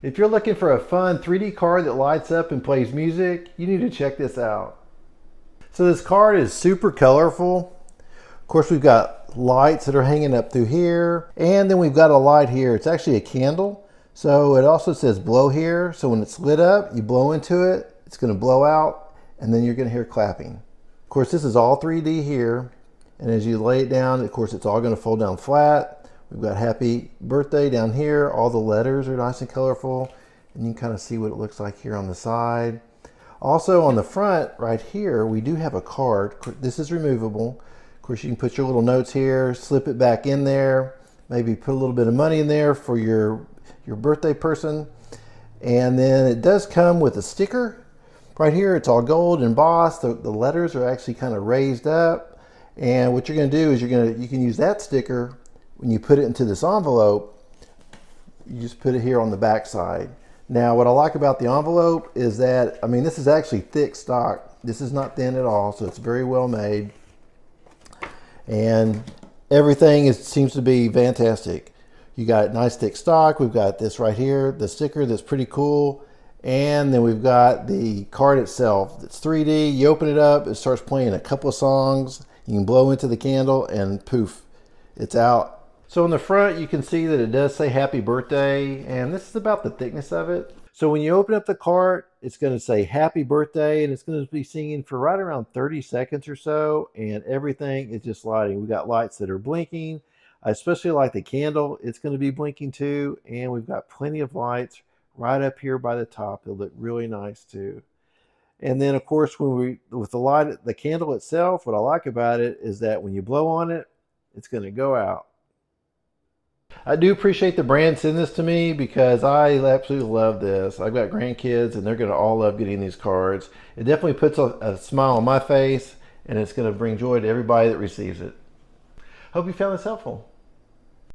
If you're looking for a fun 3D card that lights up and plays music, you need to check this out. So this card is super colorful. Of course, we've got lights that are hanging up through here, and then we've got a light here. It's actually a candle. So it also says blow here. So when it's lit up, you blow into it, it's going to blow out, and then you're going to hear clapping. Of course, this is all 3D here. And as you lay it down, of course, it's all going to fold down flat. We've got happy birthday down here. All the letters are nice and colorful. And you can kind of see what it looks like here on the side. Also on the front right here, we do have a card. This is removable. Of course, you can put your little notes here, slip it back in there, maybe put a little bit of money in there for your birthday person. And then it does come with a sticker. Right here, it's all gold embossed. The letters are actually kind of raised up. And what you're going to do is you can use that sticker when you put it into this envelope. You just put it here on the back side. Now, what I like about the envelope is that, I mean, this is actually thick stock. This is not thin at all, so it's very well made. And everything seems to be fantastic. You got nice thick stock. We've got this right here, the sticker that's pretty cool. And then we've got the card itself. It's 3D. You open it up, it starts playing a couple of songs. You can blow into the candle and poof, it's out. So on the front, you can see that it does say happy birthday, and this is about the thickness of it. So when you open up the cart, it's going to say happy birthday, and it's going to be singing for right around 30 seconds or so, and everything is just lighting. We've got lights that are blinking. I especially like the candle. It's going to be blinking too, and we've got plenty of lights right up here by the top. They look really nice too. And then of course, with the candle itself, what I like about it is that when you blow on it, it's going to go out. I do appreciate the brand sending this to me because I absolutely love this. I've got grandkids and they're going to all love getting these cards. It definitely puts a smile on my face, and it's going to bring joy to everybody that receives it. Hope you found this helpful.